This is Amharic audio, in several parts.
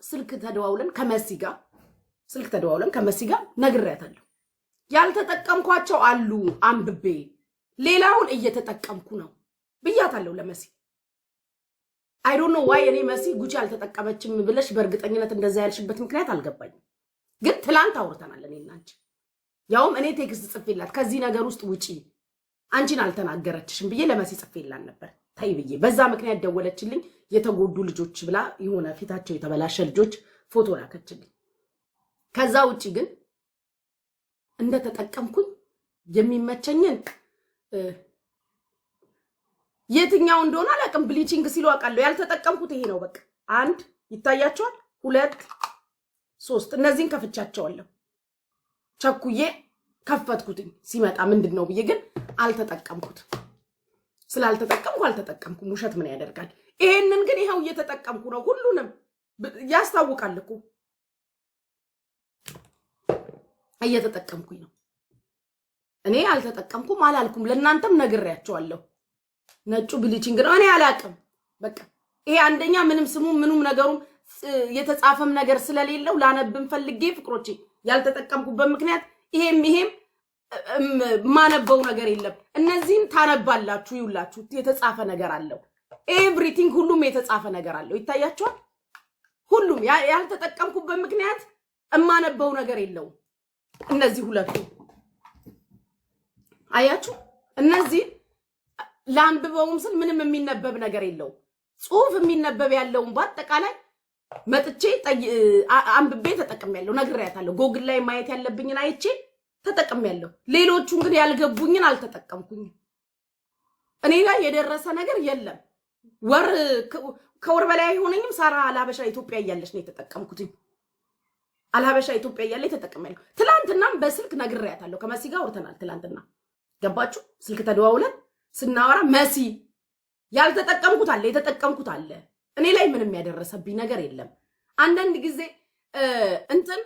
ስልክ ተደዋውለን ከመሲ ጋር ነግሬያታለሁ ያልተጠቀምኳቸው አሉ አንብቤ ሌላውን እየተጠቀምኩ ነው ብያታለሁ ለመሲ I don't know why እኔ መሲ ጉቺ አልተጠቀመችም ብለሽ በእርግጠኝነት እንደዛ ያልሽበት ምክንያት አልገባኝም ግን ትላንት አውርተናል እኔና አንቺ ያውም እኔ ቴክስት ጽፌላት ከዚህ ነገር ውስጥ ውጪ አንቺን አልተናገረችሽም ብዬ ለመሲ ጽፌላት ነበር ታይ ብዬ በዛ ምክንያት ደወለችልኝ የተጎዱ ልጆች ብላ የሆነ ፊታቸው የተበላሸ ልጆች ፎቶ ላከችልኝ ከዛ ውጪ ግን እንደተጠቀምኩኝ የሚመቸኝን የትኛው እንደሆነ አላቅም ብሊቺንግ ሲሉ አቃለው ያልተጠቀምኩት ይሄ ነው በቃ አንድ ይታያቸዋል 2 3 እነዚህን ከፍቻቸዋለሁ ቸኩዬ ከፈትኩትኝ ሲመጣ ምንድነው ብዬ ግን አልተጠቀምኩት አልተጠቀምኩም ውሸት ምን ያደርጋል ይሄንን ግን ይሄው እየተጠቀምኩ ነው ሁሉንም ያስታውቃል እኮ እየተጠቀምኩኝ ነው እኔ አልተጠቀምኩም አላልኩም ለእናንተም ነግሬያቸዋለሁ ነጩ ብሊቺንግ ነው እኔ አላቅም በቃ ይሄ አንደኛ ምንም ስሙ ምኑም ነገሩም የተጻፈም ነገር ስለሌለው ላነብም ፈልጌ ፍቅሮቼ ያልተጠቀምኩበት ምክንያት ይሄም ማነበው ነገር የለም እነዚህን ታነባላችሁ ይውላችሁ የተጻፈ ነገር አለው ኤቭሪቲንግ ሁሉም የተጻፈ ነገር አለው ይታያችኋል ሁሉም ያልተጠቀምኩበት ምክንያት ማነበው ነገር የለው እነዚህ ሁለቱ አያችሁ እነዚህ ላንብበውም ስል ምንም የሚነበብ ነገር የለው ጽሁፍ የሚነበብ ያለውን በአጠቃላይ መጥቼ አንብቤ ተጠቅሜያለሁ ነግሬያታለሁ ጎግል ላይ ማየት ያለብኝን አይቼ ተጠቅሜያለሁ ሌሎቹን ግን ያልገቡኝን አልተጠቀምኩኝም እኔ ላይ የደረሰ ነገር የለም ከወር በላይ ሆነኝም ሳራ አላበሻ ኢትዮጵያ እያለች ነው የተጠቀምኩትኝ አላበሻ ኢትዮጵያ እያለች ተጠቅሜያለሁ ትላንትናም በስልክ ነግሬያታለሁ ከመሲ ጋር ወርተናል ትላንትና ገባችሁ ስልክ ተደዋውለን ስናወራ መሲ ያልተጠቀምኩት አለ የተጠቀምኩት አለ እኔ ላይ ምንም ያደረሰብኝ ነገር የለም አንዳንድ ጊዜ እንትን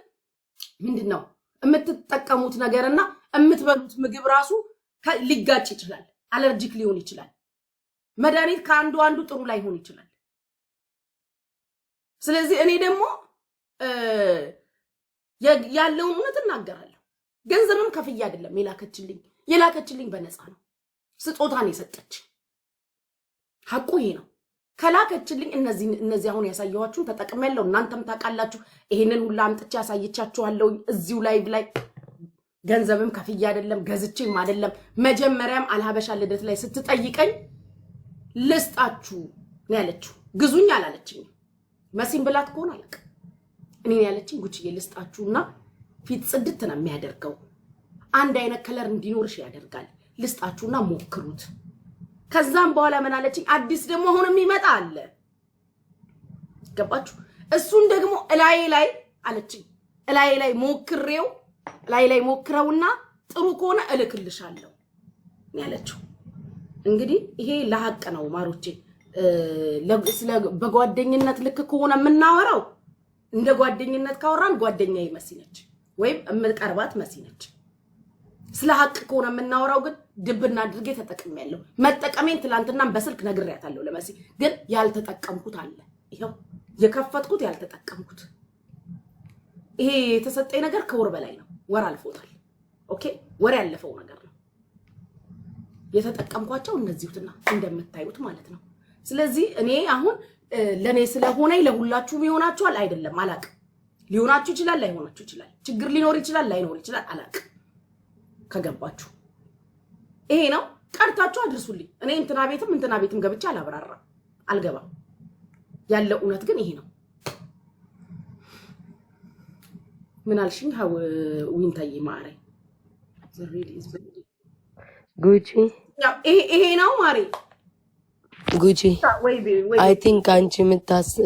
ምንድነው የምትጠቀሙት ነገርና የምትበሉት ምግብ ራሱ ሊጋጭ ይችላል አለርጂክ ሊሆን ይችላል መድኃኒት ከአንዱ ጥሩ ላይ ሆን ይችላል ስለዚህ እኔ ደግሞ ያለውን እውነት እናገራለሁ ገንዘብም ከፍያ አይደለም የላከችልኝ በነፃ ነው ስጦታን የሰጠች ሐቁ ይሄ ነው ከላከችልኝ እነዚህ አሁን ያሳየኋችሁ ተጠቅሜያለሁ እናንተም ታቃላችሁ ይሄንን ሁሉ አምጥቼ ያሳየቻችኋለሁ እዚሁ ላይ ገንዘብም ከፍያ አይደለም ገዝቼም አይደለም መጀመሪያም አልሐበሻ ልደት ላይ ስትጠይቀኝ ልስጣችሁ ነው ያለችው ግዙኝ አላለችኝ መሲም ብላት ከሆነ አለቀ እኔ ያለችኝ ጉቺዬ ልስጣችሁና ፊት ጽድት ነው የሚያደርገው አንድ አይነት ከለር እንዲኖርሽ ያደርጋል ልስጣችሁና ሞክሩት ከዛም በኋላ ምን አለችኝ አዲስ ደግሞ አሁንም ይመጣ አለ ገባችሁ እሱን ደግሞ ላይ አለችኝ ላይ ሞክረውና ጥሩ ከሆነ እልክልሻለሁ ያለችው እንግዲህ ይሄ ለሐቅ ነው ማሮቼ ስለ በጓደኝነት ልክ ከሆነ የምናወራው እንደ ጓደኝነት ካወራን ጓደኛዬ መሲ ነች ወይም እምቀርባት መሲ ነች ስለ ሐቅ ከሆነ የምናወራው ግን ድብና አድርጌ ተጠቅሜያለሁ መጠቀሜን ትላንትናም በስልክ ነግሬያታለሁ ለመሲ ግን ያልተጠቀምኩት አለ ይሄው የከፈትኩት ያልተጠቀምኩት ይሄ የተሰጠኝ ነገር ከወር በላይ ነው ወር አልፎታል ኦኬ ወር ያለፈው ነገር ነው የተጠቀምኳቸው እነዚህውትና እንደምታዩት ማለት ነው ስለዚህ እኔ አሁን ለኔ ስለሆነ ለሁላችሁም ይሆናችኋል አይደለም አላቅ ሊሆናችሁ ይችላል ላይሆናችሁ ይችላል ችግር ሊኖር ይችላል ላይኖር ይችላል አላቅ ከገባችሁ ይሄ ነው ቀርታችሁ አድርሱልኝ እኔ እንትና ቤትም ገብቻ አላብራራ አልገባም ያለው እውነት ግን ይሄ ነው ምን አልሽኝ ሀው ዊንታዬ ማሬ ጉቺ ይሄ ነው ማሬ ጉቺ I think አንቺ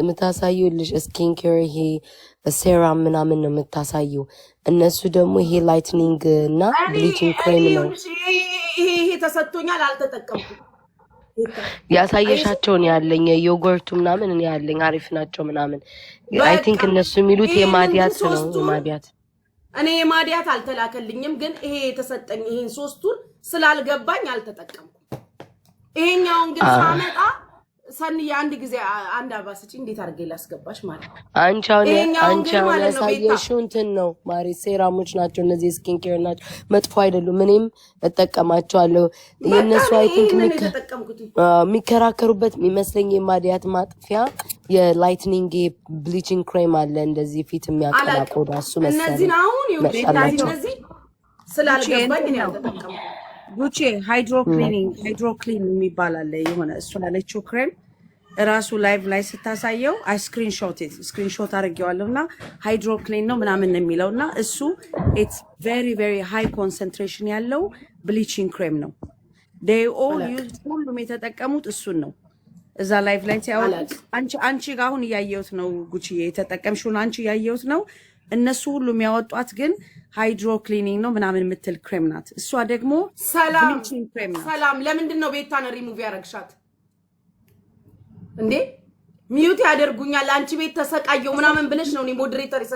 የምታሳዩልሽ ስኪን ኬር ይሄ ሴራም ምናምን ነው የምታሳዩ እነሱ ደግሞ ይሄ ላይትኒንግ እና ብሊቺንግ ክሬም ነው ይሄ ተሰጥቶኛል አልተጠቀምኩም ያሳየሻቸውን ያለኝ ዮጉርቱ ምናምን እኔ ያለኝ አሪፍ ናቸው ምናምን I think እነሱ የሚሉት የማዲያት ነው የማዲያት እኔ የማዲያት አልተላከልኝም ግን ይሄ የተሰጠኝ ይሄን ሶስቱን ስላልገባኝ አልተጠቀምኩም ይሄኛውን ግን ሳመጣ ሰኒ አንድ ጊዜ አንድ አባስጪ እንዴት አድርጌ ላስገባሽ ማለት አንቺ አሁን ያሳየሽው እንትን ነው ማሪ ሴራሞች ናቸው እነዚህ ስኪን ኬር ናቸው መጥፎ አይደሉም እኔም እጠቀማቸዋለሁ የነሱ አይ ቲንክ የሚከራከሩበት የሚመስለኝ የማዲያት ማጥፊያ የላይትኒንግ ብሊቺንግ ክሬም አለ እንደዚህ ፊት የሚያቀላ ቆዳ እሱ መሰለኝ እነዚህ አሁን እነዚህ ስላልገባኝ ነው ያልተጠቀምኩት ጉቺ ሃይድሮ ክሊን የሚባል አለ የሆነ እሱ ያለችው ክሬም ራሱ ላይቭ ላይ ስታሳየው አይ ስክሪንሾት አድርጌዋለሁና ሃይድሮ ክሊን ነው ምናምን የሚለውና እሱ ኢትስ ቬሪ ቬሪ ሃይ ኮንሰንትሬሽን ያለው ብሊቺንግ ክሬም ነው they all use ሁሉም የተጠቀሙት እሱን ነው እዛ ላይቭ ላይ ሲያወጡት አንቺ ጋር አሁን ያያየሁት ነው ጉቺ የተጠቀምሽውን አንቺ ያያየሁት ነው እነሱ ሁሉም ያወጧት ግን ሃይድሮ ክሊኒንግ ነው ምናምን የምትል ክሬም ናት እሷ ደግሞ ሰላም ለምንድን ነው ቤታን ሪሙቭ ያረግሻት እንዴ ሚዩት ያደርጉኛል አንቺ ቤት ተሰቃየው ምናምን ብለሽ ነው እኔ ሞዴሬተር